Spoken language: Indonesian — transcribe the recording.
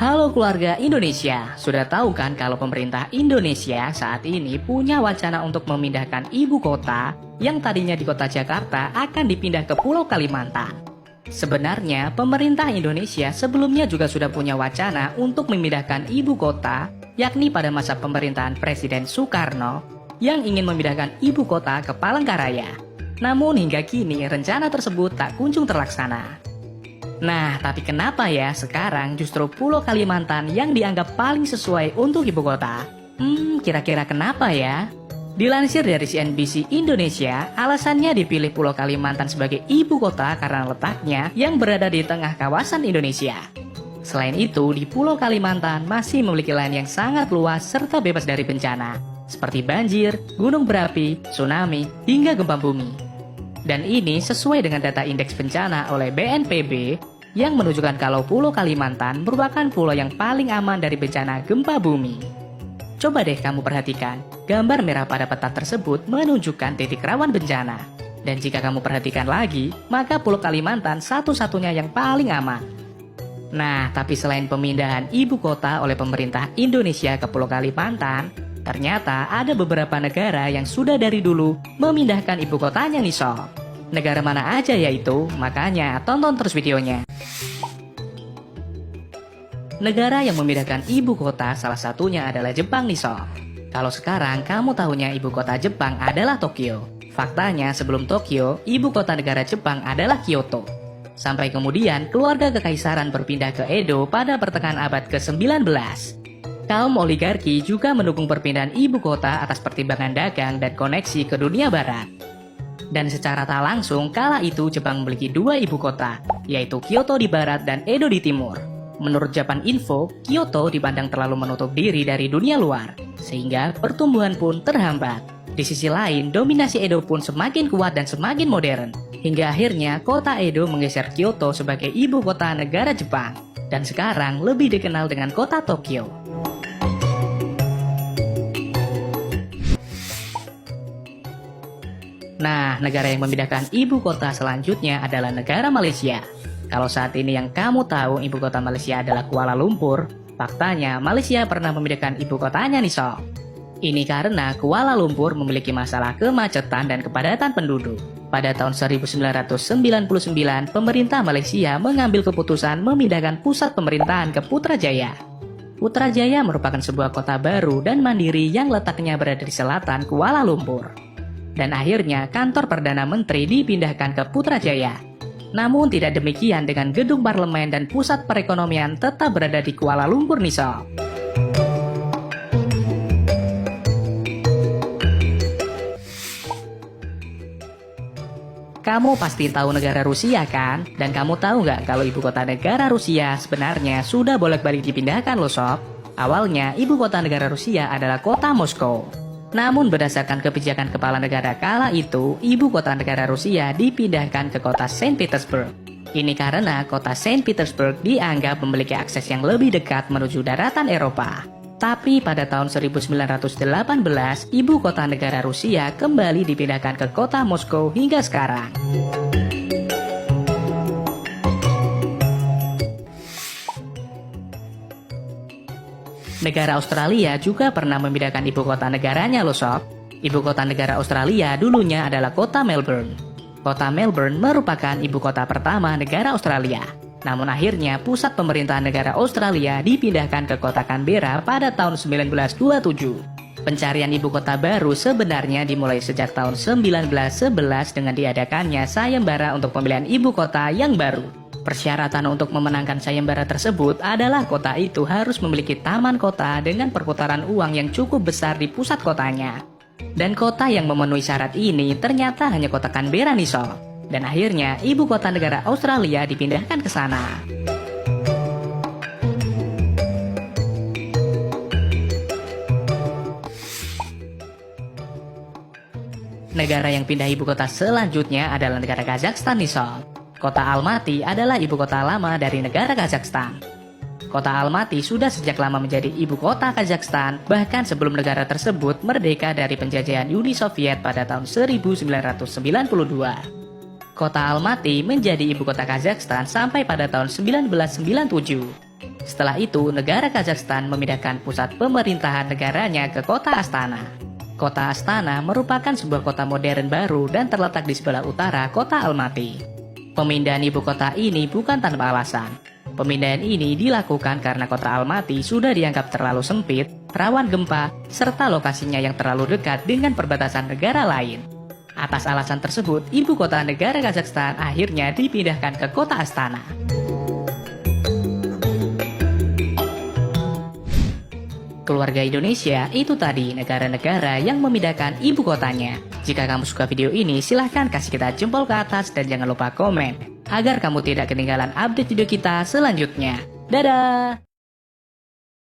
Halo keluarga Indonesia, sudah tahu kan kalau pemerintah Indonesia saat ini punya wacana untuk memindahkan ibu kota yang tadinya di kota Jakarta akan dipindah ke Pulau Kalimantan. Sebenarnya pemerintah Indonesia sebelumnya juga sudah punya wacana untuk memindahkan ibu kota, yakni pada masa pemerintahan Presiden Soekarno yang ingin memindahkan ibu kota ke Palangkaraya. Namun hingga kini rencana tersebut tak kunjung terlaksana. Nah, tapi kenapa ya sekarang justru Pulau Kalimantan yang dianggap paling sesuai untuk ibu kota? Kira-kira kenapa ya? Dilansir dari CNBC Indonesia, alasannya dipilih Pulau Kalimantan sebagai ibu kota karena letaknya yang berada di tengah kawasan Indonesia. Selain itu, di Pulau Kalimantan masih memiliki lahan yang sangat luas serta bebas dari bencana, seperti banjir, gunung berapi, tsunami, hingga gempa bumi. Dan ini sesuai dengan data indeks bencana oleh BNPB yang menunjukkan kalau Pulau Kalimantan merupakan pulau yang paling aman dari bencana gempa bumi. Coba deh kamu perhatikan, gambar merah pada peta tersebut menunjukkan titik rawan bencana. Dan jika kamu perhatikan lagi, maka Pulau Kalimantan satu-satunya yang paling aman. Nah, tapi selain pemindahan ibu kota oleh pemerintah Indonesia ke Pulau Kalimantan, ternyata ada beberapa negara yang sudah dari dulu memindahkan ibu kotanya nih sob. Negara mana aja yaitu? Makanya tonton terus videonya. Negara yang memindahkan ibu kota salah satunya adalah Jepang nih sob. Kalau sekarang kamu tahunya ibu kota Jepang adalah Tokyo. Faktanya sebelum Tokyo, ibu kota negara Jepang adalah Kyoto. Sampai kemudian keluarga kekaisaran berpindah ke Edo pada pertengahan abad ke-19. Kaum oligarki juga mendukung perpindahan ibu kota atas pertimbangan dagang dan koneksi ke dunia barat. Dan secara tak langsung, kala itu Jepang memiliki dua ibu kota, yaitu Kyoto di barat dan Edo di timur. Menurut Japan Info, Kyoto dipandang terlalu menutup diri dari dunia luar, sehingga pertumbuhan pun terhambat. Di sisi lain, dominasi Edo pun semakin kuat dan semakin modern, hingga akhirnya kota Edo menggeser Kyoto sebagai ibu kota negara Jepang, dan sekarang lebih dikenal dengan kota Tokyo. Nah, negara yang memindahkan ibu kota selanjutnya adalah negara Malaysia. Kalau saat ini yang kamu tahu ibu kota Malaysia adalah Kuala Lumpur, faktanya Malaysia pernah memindahkan ibu kotanya nih sob. Ini karena Kuala Lumpur memiliki masalah kemacetan dan kepadatan penduduk. Pada tahun 1999, pemerintah Malaysia mengambil keputusan memindahkan pusat pemerintahan ke Putrajaya. Putrajaya merupakan sebuah kota baru dan mandiri yang letaknya berada di selatan Kuala Lumpur. Dan akhirnya kantor Perdana Menteri dipindahkan ke Putrajaya. Namun tidak demikian dengan gedung parlemen dan pusat perekonomian tetap berada di Kuala Lumpur nih sob. Kamu pasti tahu negara Rusia kan? Dan kamu tahu nggak kalau ibu kota negara Rusia sebenarnya sudah bolak-balik dipindahkan loh sob? Awalnya ibu kota negara Rusia adalah kota Moskow. Namun berdasarkan kebijakan kepala negara kala itu, ibu kota negara Rusia dipindahkan ke kota Saint Petersburg. Ini karena kota Saint Petersburg dianggap memiliki akses yang lebih dekat menuju daratan Eropa. Tapi pada tahun 1918, ibu kota negara Rusia kembali dipindahkan ke kota Moskow hingga sekarang. Negara Australia juga pernah memindahkan ibu kota negaranya loh sob. Ibu kota negara Australia dulunya adalah kota Melbourne. Kota Melbourne merupakan ibu kota pertama negara Australia. Namun akhirnya pusat pemerintahan negara Australia dipindahkan ke kota Canberra pada tahun 1927. Pencarian ibu kota baru sebenarnya dimulai sejak tahun 1911 dengan diadakannya sayembara untuk pemilihan ibu kota yang baru. Persyaratan untuk memenangkan sayembara tersebut adalah kota itu harus memiliki taman kota dengan perputaran uang yang cukup besar di pusat kotanya. Dan kota yang memenuhi syarat ini ternyata hanya kota Canberra nih sob. Dan akhirnya ibu kota negara Australia dipindahkan ke sana. Negara yang pindah ibu kota selanjutnya adalah negara Kazakhstan nih sob. Kota Almaty adalah ibu kota lama dari negara Kazakhstan. Kota Almaty sudah sejak lama menjadi ibu kota Kazakhstan, bahkan sebelum negara tersebut merdeka dari penjajahan Uni Soviet pada tahun 1992. Kota Almaty menjadi ibu kota Kazakhstan sampai pada tahun 1997. Setelah itu, negara Kazakhstan memindahkan pusat pemerintahan negaranya ke kota Astana. Kota Astana merupakan sebuah kota modern baru dan terletak di sebelah utara kota Almaty. Pemindahan ibu kota ini bukan tanpa alasan. Pemindahan ini dilakukan karena kota Almaty sudah dianggap terlalu sempit, rawan gempa, serta lokasinya yang terlalu dekat dengan perbatasan negara lain. Atas alasan tersebut, ibu kota negara Kazakhstan akhirnya dipindahkan ke kota Astana. Keluarga Indonesia itu tadi negara-negara yang memindahkan ibu kotanya. Jika kamu suka video ini, silahkan kasih kita jempol ke atas dan jangan lupa komen, agar kamu tidak ketinggalan update video kita selanjutnya. Dadah!